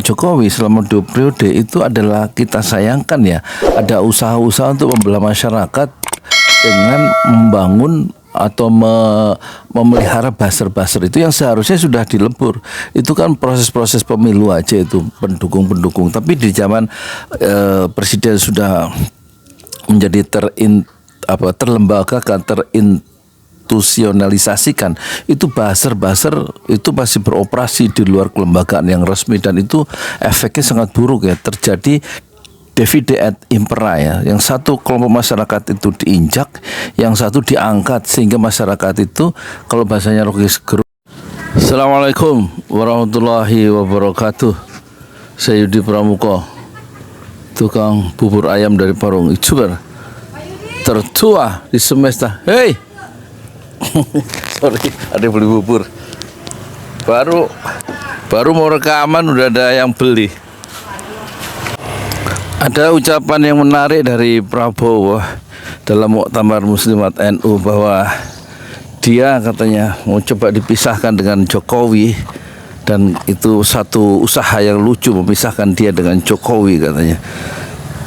Jokowi selama 2 periode itu adalah kita sayangkan ya, ada usaha-usaha untuk membelah masyarakat dengan membangun atau memelihara buzzer-buzzer itu yang seharusnya sudah dilebur. Itu kan proses-proses pemilu aja itu, pendukung-pendukung. Tapi di zaman presiden sudah menjadi terlembagakan, terinstitusionalisasikan, itu buzzer-buzzer itu masih beroperasi di luar kelembagaan yang resmi, dan itu efeknya sangat buruk ya. Terjadi divide et impera ya, yang satu kelompok masyarakat itu diinjak, yang satu diangkat, sehingga masyarakat itu, kalau bahasanya Rocky Gerung. Assalamualaikum warahmatullahi wabarakatuh. Saya Yudi Pramuko, tukang bubur ayam dari Parung, YouTuber tertua di semesta. Hey, sorry, ada beli bubur. Baru mau rekaman udah ada yang beli. Ada ucapan yang menarik dari Prabowo dalam Muktamar Muslimat NU bahwa dia katanya mau coba dipisahkan dengan Jokowi, dan itu satu usaha yang lucu memisahkan dia dengan Jokowi katanya.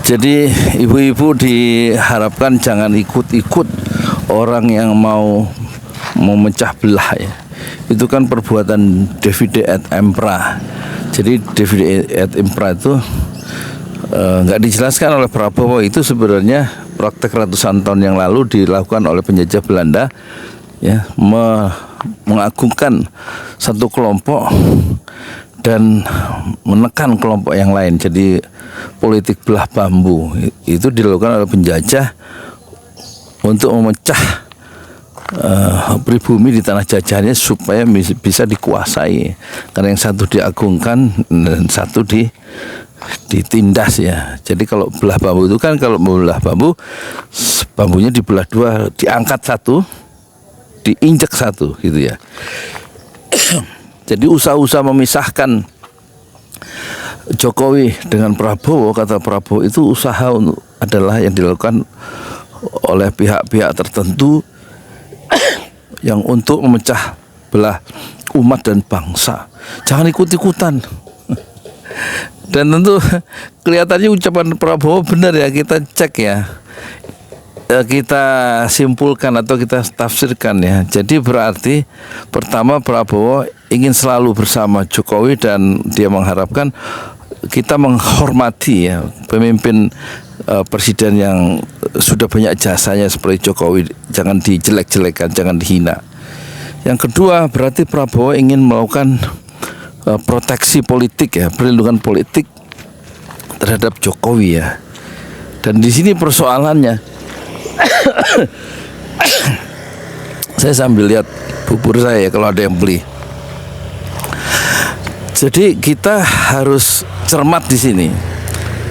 Jadi ibu-ibu diharapkan jangan ikut-ikut orang yang mau memecah belah ya. Itu kan perbuatan divide et impera. Jadi divide et impera itu nggak dijelaskan oleh Prabowo. Itu sebenarnya praktek ratusan tahun yang lalu dilakukan oleh penjajah Belanda ya, mengagungkan satu kelompok dan menekan kelompok yang lain. Jadi politik belah bambu itu dilakukan oleh penjajah untuk memecah pribumi di tanah jajahannya supaya bisa dikuasai, karena yang satu diagungkan dan satu ditindas ya. Jadi kalau belah bambu itu kan, kalau belah bambu, bambunya dibelah dua, diangkat satu, diinjak satu gitu ya. Jadi usaha-usaha memisahkan Jokowi dengan Prabowo, kata Prabowo, itu usaha adalah yang dilakukan oleh pihak-pihak tertentu yang untuk memecah belah umat dan bangsa. Jangan ikut-ikutan. Dan tentu kelihatannya ucapan Prabowo benar ya, kita cek ya, kita simpulkan atau kita tafsirkan ya. Jadi berarti pertama, Prabowo ingin selalu bersama Jokowi dan dia mengharapkan kita menghormati ya pemimpin presiden yang sudah banyak jasanya seperti Jokowi. Jangan dijelek-jelekan, jangan dihina. Yang kedua, berarti Prabowo ingin melakukan proteksi politik ya, perlindungan politik terhadap Jokowi ya. Dan di sini persoalannya, saya sambil lihat bubur saya ya, kalau ada yang beli. Jadi kita harus cermat di sini.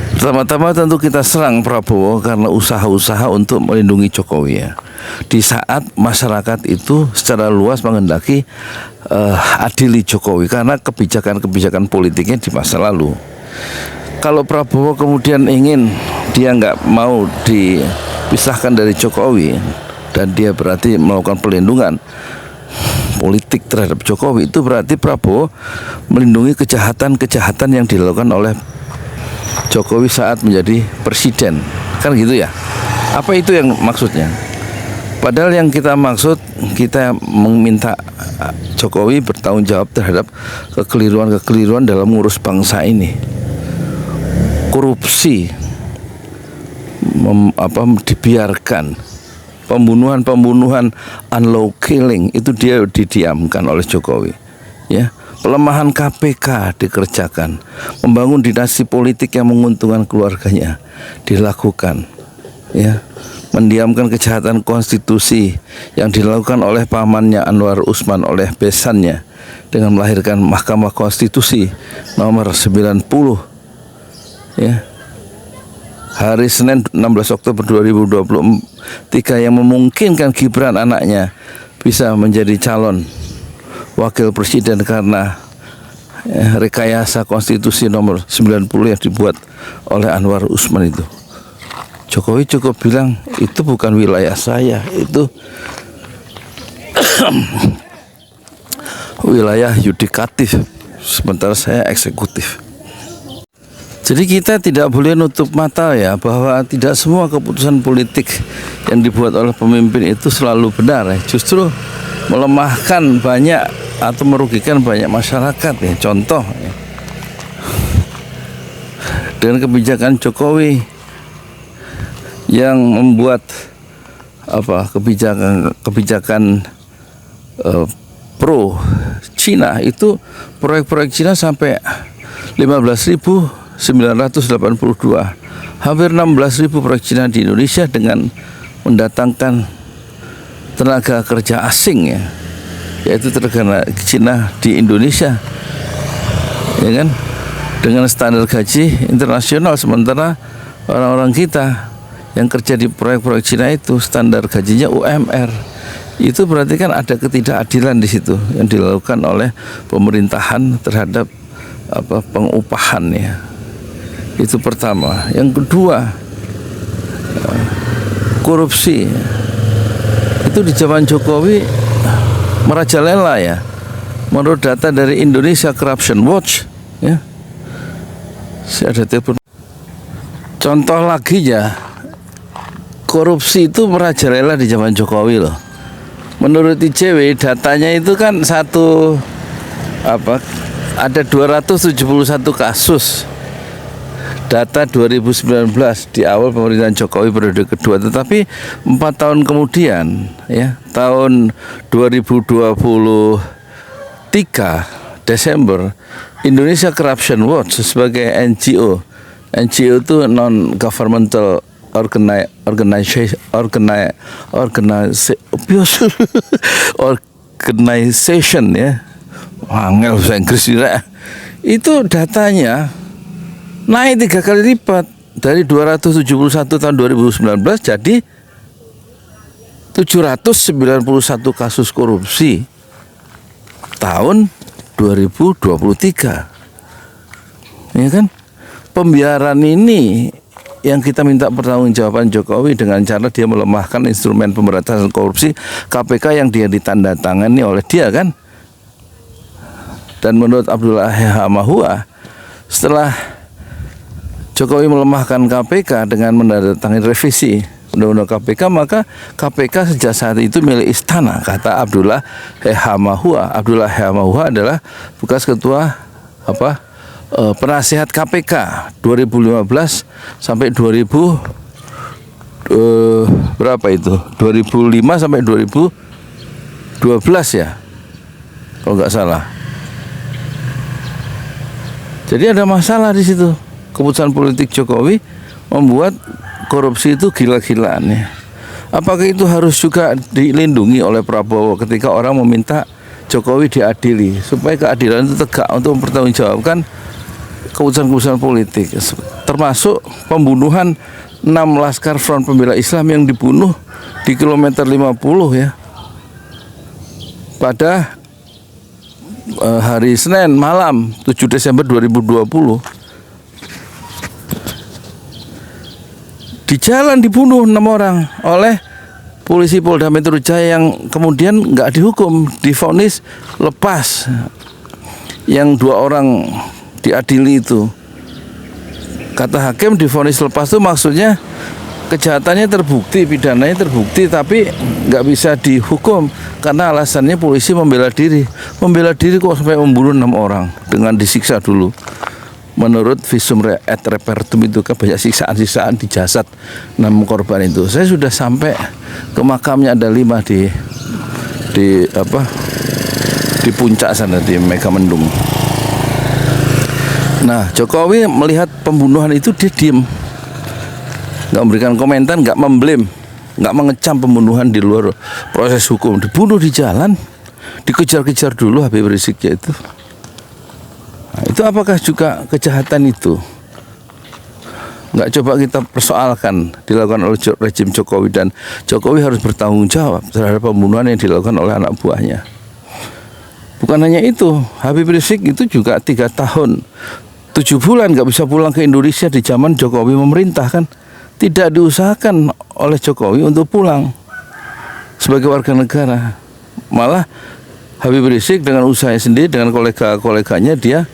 Pertama-tama tentu kita serang Prabowo karena usaha-usaha untuk melindungi Jokowi ya. Di saat masyarakat itu secara luas menghendaki adili Jokowi karena kebijakan-kebijakan politiknya di masa lalu. Kalau Prabowo kemudian ingin, dia nggak mau dipisahkan dari Jokowi, dan dia berarti melakukan pelindungan politik terhadap Jokowi, itu berarti Prabowo melindungi kejahatan-kejahatan yang dilakukan oleh Jokowi saat menjadi presiden, kan gitu ya. Apa itu yang maksudnya? Padahal yang kita maksud, kita meminta Jokowi bertanggung jawab terhadap kekeliruan-kekeliruan dalam mengurus bangsa ini. Korupsi dibiarkan, pembunuhan, unlaw killing itu dia didiamkan oleh Jokowi ya. Pelemahan KPK dikerjakan, membangun dinasti politik yang menguntungkan keluarganya dilakukan ya. Mendiamkan kejahatan konstitusi yang dilakukan oleh pamannya Anwar Usman, oleh besannya, dengan melahirkan Mahkamah Konstitusi nomor 90 ya, hari Senin 16 Oktober 2023, yang memungkinkan Gibran anaknya bisa menjadi calon wakil presiden karena rekayasa konstitusi nomor 90 yang dibuat oleh Anwar Usman itu. Jokowi cukup bilang itu bukan wilayah saya, itu wilayah yudikatif, sementara saya eksekutif. Jadi kita tidak boleh nutup mata ya, bahwa tidak semua keputusan politik yang dibuat oleh pemimpin itu selalu benar ya. Justru melemahkan banyak atau merugikan banyak masyarakat ya. Contoh ya, dengan kebijakan Jokowi yang membuat kebijakan pro Cina, itu proyek-proyek Cina sampai 15.982, hampir 16.000 proyek Cina di Indonesia dengan mendatangkan tenaga kerja asing ya, yaitu tenaga Cina di Indonesia, ya kan, dengan standar gaji internasional. Sementara orang-orang kita yang kerja di proyek-proyek Cina itu standar gajinya UMR. Itu berarti kan ada ketidakadilan di situ yang dilakukan oleh pemerintahan terhadap pengupahan ya. Itu pertama. Yang kedua, korupsi. Itu di zaman Jokowi merajalela ya. Menurut data dari Indonesia Corruption Watch ya. Saya ada telepon. Contoh lagi ya, korupsi itu merajalela di zaman Jokowi loh. Menurut ICW datanya itu kan ada 271 kasus data 2019 di awal pemerintahan Jokowi periode kedua, tetapi 4 tahun kemudian ya, tahun 2023 Desember, Indonesia Corruption Watch sebagai NGO itu non governmental organization ya, angel bahasa Inggris itu datanya naik 3 kali lipat dari 271 tahun 2019 jadi 791 kasus korupsi tahun 2023, ya kan? Pembiaran ini yang kita minta pertanggungjawaban Jokowi dengan cara dia melemahkan instrumen pemberantasan korupsi KPK yang dia ditandatangani oleh dia kan. Dan menurut Abdullah Hamahua, setelah Jokowi melemahkan KPK dengan menandatangani revisi undang-undang KPK, maka KPK sejak saat itu milik istana, kata Abdullah Hamahua. Abdullah Hamahua adalah bekas ketua penasihat KPK 2015 sampai 2000 berapa itu? 2005 sampai 2012 ya, kalau nggak salah. Jadi ada masalah di situ. Keputusan politik Jokowi membuat korupsi itu gila-gilaan ya. Apakah itu harus juga dilindungi oleh Prabowo ketika orang meminta Jokowi diadili, supaya keadilan itu tegak untuk mempertanggungjawabkan keputusan-keputusan politik, termasuk pembunuhan 6 laskar Front Pembela Islam yang dibunuh di kilometer 50 ya, pada hari Senin malam 7 Desember 2020. Di jalan dibunuh 6 orang oleh polisi Polda Metro Jaya yang kemudian nggak dihukum, divonis lepas. Yang 2 orang diadili itu, kata hakim, divonis lepas itu maksudnya kejahatannya terbukti, pidananya terbukti, tapi nggak bisa dihukum karena alasannya polisi membela diri. Membela diri kok sampai membunuh 6 orang dengan disiksa dulu. Menurut visum et repertum itu kan banyak siksaan-siksaan di jasad 6 korban itu. Saya sudah sampai ke makamnya, ada 5 di puncak sana di Megamendung. Nah, Jokowi melihat pembunuhan itu dia diem, nggak memberikan komentar, nggak memblame, nggak mengecam pembunuhan di luar proses hukum. Dibunuh di jalan, dikejar-kejar dulu Habib Riziknya itu. Nah, itu apakah juga kejahatan itu? Nggak coba kita persoalkan dilakukan oleh rejim Jokowi, dan Jokowi harus bertanggung jawab terhadap pembunuhan yang dilakukan oleh anak buahnya. Bukan hanya itu, Habib Rizik itu juga 3 tahun 7 bulan nggak bisa pulang ke Indonesia di zaman Jokowi memerintah kan. Tidak diusahakan oleh Jokowi untuk pulang sebagai warga negara. Malah Habib Rizik dengan usahanya sendiri, dengan kolega-koleganya dia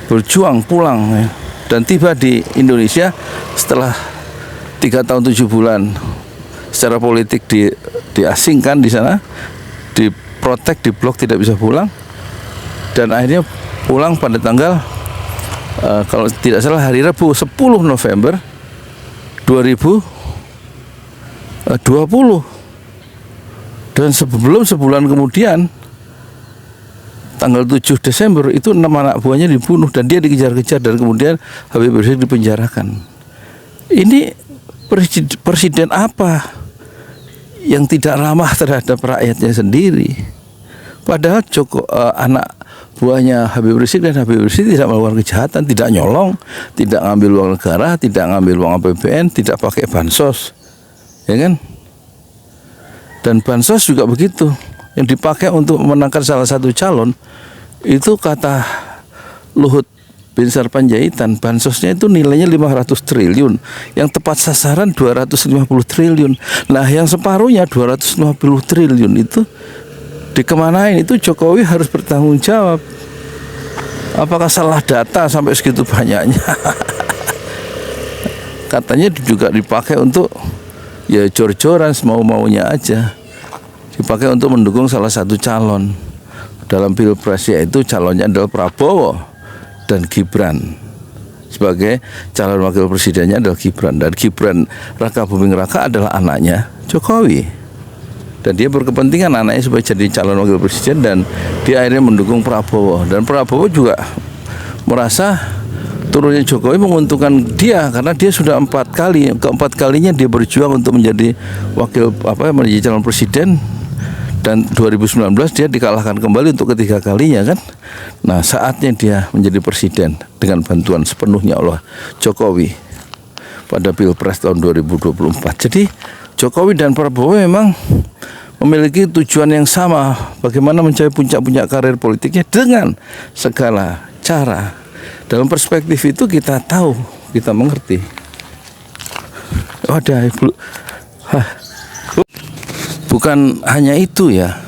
berjuang pulang ya. dan tiba di Indonesia setelah 3 tahun 7 bulan secara politik diasingkan di sana, diprotek, diblok, tidak bisa pulang, dan akhirnya pulang pada tanggal kalau tidak salah hari Rabu 10 November 2020, dan sebelum sebulan kemudian tanggal 7 Desember itu 6 anak buahnya dibunuh dan dia dikejar-kejar, dan kemudian Habib Rizik dipenjarakan. Ini presiden apa yang tidak ramah terhadap rakyatnya sendiri? Padahal anak buahnya Habib Rizik dan Habib Rizik tidak melakukan kejahatan, tidak nyolong, tidak ngambil uang negara, tidak ngambil uang APBN, tidak pakai bansos, ya kan? Dan bansos juga begitu, yang dipakai untuk memenangkan salah satu calon. Itu kata Luhut bin Sarpanjaitan, bansosnya itu nilainya 500 triliun, yang tepat sasaran 250 triliun. Nah, yang separuhnya 250 triliun itu dikemanain? Itu Jokowi harus bertanggung jawab. Apakah salah data sampai segitu banyaknya? Katanya juga dipakai untuk ya jor-joran, semau-maunya aja. Dipakai untuk mendukung salah satu calon dalam pilpres, yaitu calonnya adalah Prabowo dan Gibran. Sebagai calon wakil presidennya adalah Gibran, dan Gibran Raka Buming Raka adalah anaknya Jokowi, dan dia berkepentingan anaknya supaya jadi calon wakil presiden, dan dia akhirnya mendukung Prabowo. Dan Prabowo juga merasa turunnya Jokowi menguntungkan dia, karena dia sudah keempat kalinya dia berjuang untuk menjadi menjadi calon presiden, dan 2019 dia dikalahkan kembali untuk ketiga kalinya kan. Nah, saatnya dia menjadi presiden dengan bantuan sepenuhnya oleh Jokowi pada Pilpres tahun 2024. Jadi Jokowi dan Prabowo memang memiliki tujuan yang sama, bagaimana mencapai puncak-puncak karir politiknya dengan segala cara. Dalam perspektif itu kita tahu, kita mengerti. Bukan hanya itu ya,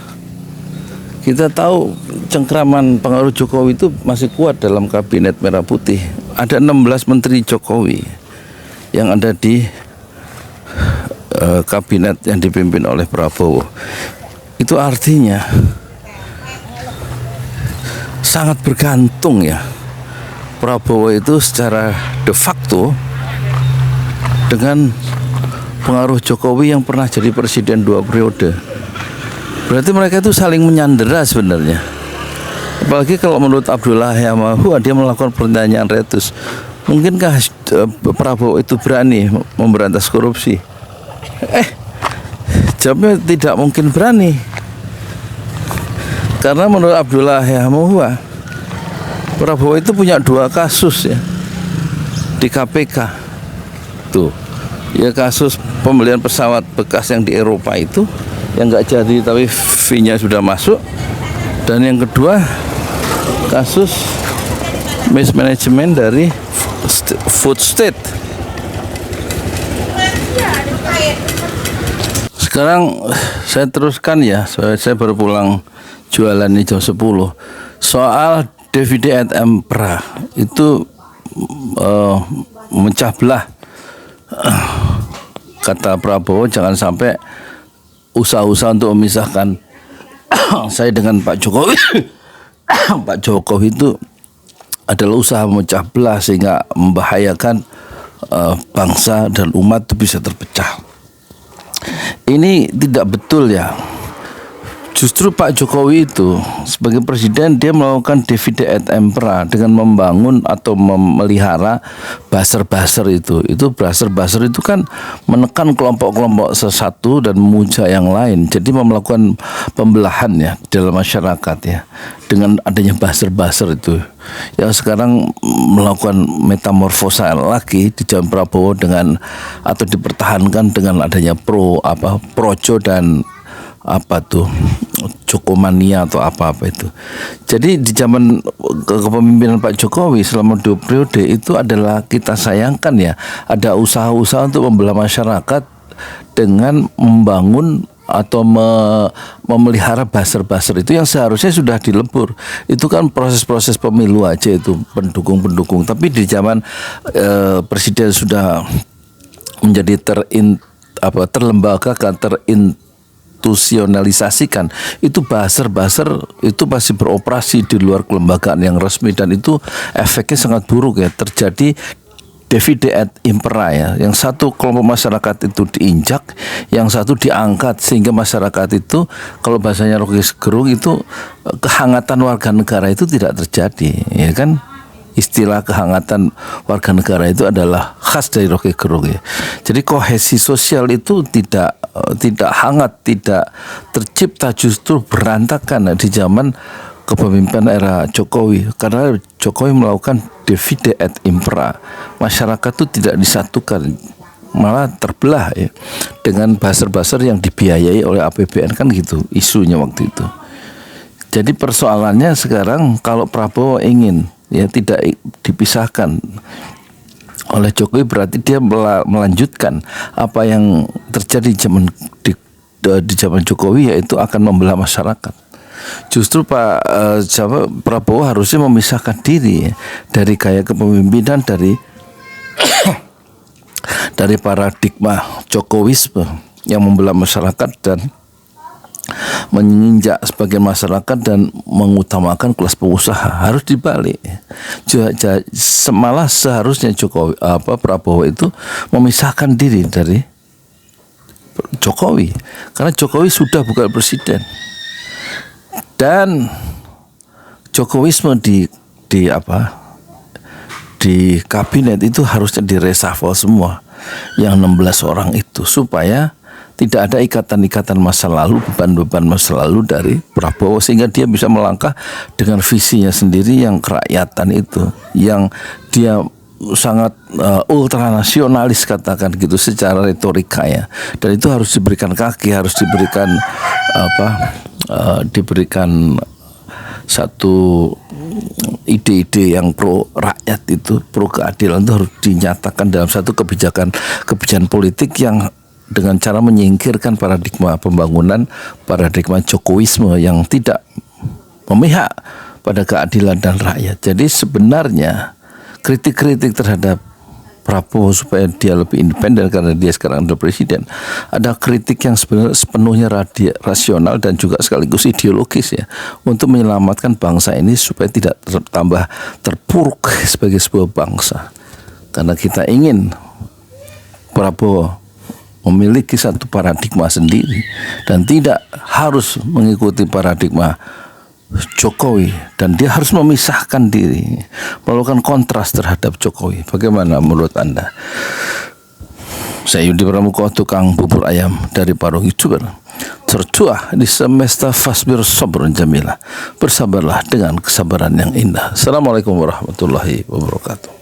kita tahu cengkraman pengaruh Jokowi itu masih kuat dalam kabinet merah putih. Ada 16 menteri Jokowi yang ada di kabinet yang dipimpin oleh Prabowo. Itu artinya sangat bergantung ya Prabowo itu secara de facto dengan pengaruh Jokowi yang pernah jadi presiden 2 periode. Berarti mereka itu saling menyandera sebenarnya. Apalagi kalau menurut Abdullah Yamahu, dia melakukan pertanyaan retus, mungkinkah Prabowo itu berani memberantas korupsi? Jawabnya tidak mungkin berani, karena menurut Abdullah Yamahu, Prabowo itu punya 2 kasus ya di KPK. Tuh, ya kasus pembelian pesawat bekas yang di Eropa itu yang nggak jadi tapi fee-nya sudah masuk, dan yang kedua kasus mismanagement dari food state. Sekarang saya teruskan ya, saya baru pulang jualan ini jam 10. Soal Davide et Impera itu memecah belah. Kata Prabowo, jangan sampai usaha-usaha untuk memisahkan saya dengan Pak Jokowi Pak Jokowi itu adalah usaha memecah belah sehingga membahayakan bangsa dan umat itu bisa terpecah. Ini tidak betul ya. Justru Pak Jokowi itu sebagai presiden dia melakukan Davide et Impera dengan membangun atau memelihara buzzer-buzzer itu. Itu buzzer-buzzer itu kan menekan kelompok-kelompok sesatu dan memuja yang lain. Jadi melakukan pembelahan ya dalam masyarakat ya. Dengan adanya buzzer-buzzer itu yang sekarang melakukan metamorfosa lagi di zaman Prabowo dengan atau dipertahankan dengan adanya projo dan Jokomania atau apa-apa itu. Jadi di zaman kepemimpinan Pak Jokowi selama 2 periode itu adalah kita sayangkan ya, ada usaha-usaha untuk membelah masyarakat dengan membangun atau memelihara buzzer-buzzer itu yang seharusnya sudah dilebur. Itu kan proses-proses pemilu aja itu, pendukung-pendukung. Tapi di zaman presiden sudah menjadi terlembagakan, terinstitusionalisasikan, itu buzzer-buzzer itu masih beroperasi di luar kelembagaan yang resmi, dan itu efeknya sangat buruk ya. Terjadi divide et impera ya, yang satu kelompok masyarakat itu diinjak, yang satu diangkat, sehingga masyarakat itu, kalau bahasanya Rocky Gerung itu, kehangatan warga negara itu tidak terjadi, ya kan? Istilah kehangatan warga negara itu adalah khas dari Rocky Gerung ya. Jadi kohesi sosial itu tidak hangat, tidak tercipta, justru berantakan di zaman kepemimpinan era Jokowi, karena Jokowi melakukan divide et impera. Masyarakat itu tidak disatukan, malah terbelah ya, dengan buzzer-buzzer yang dibiayai oleh APBN, kan gitu isunya waktu itu. Jadi persoalannya sekarang, kalau Prabowo ingin ya tidak dipisahkan oleh Jokowi, berarti dia melanjutkan apa yang terjadi di zaman Jokowi, yaitu akan membelah masyarakat. Justru Prabowo harusnya memisahkan diri dari gaya kepemimpinan, dari paradigma Jokowisme yang membelah masyarakat dan menginjak sebagian masyarakat dan mengutamakan kelas pengusaha. Harus dibalik. Malah seharusnya Prabowo itu memisahkan diri dari Jokowi, karena Jokowi sudah bukan presiden. Dan Jokowisme di kabinet itu harusnya direshuffle semua, yang 16 orang itu, supaya tidak ada ikatan-ikatan masa lalu, beban-beban masa lalu dari Prabowo, sehingga dia bisa melangkah dengan visinya sendiri yang kerakyatan itu, yang dia sangat ultranasionalis, katakan gitu secara retorika ya. Dan itu harus diberikan kaki, harus diberikan satu ide-ide yang pro rakyat, itu pro keadilan, itu harus dinyatakan dalam satu kebijakan politik yang dengan cara menyingkirkan paradigma pembangunan, paradigma Jokowisme yang tidak memihak pada keadilan dan rakyat. Jadi sebenarnya kritik-kritik terhadap Prabowo supaya dia lebih independen karena dia sekarang adalah presiden, ada kritik yang sepenuhnya rasional dan juga sekaligus ideologis ya, untuk menyelamatkan bangsa ini supaya tidak tambah terpuruk sebagai sebuah bangsa. Karena kita ingin Prabowo memiliki satu paradigma sendiri dan tidak harus mengikuti paradigma Jokowi, dan dia harus memisahkan diri, melakukan kontras terhadap Jokowi. Bagaimana menurut Anda? Saya Yudi Pramuko, tukang bubur ayam dari Parung YouTuber. Tercuah di semesta fasbir sabrun jamilah. Bersabarlah dengan kesabaran yang indah. Assalamualaikum warahmatullahi wabarakatuh.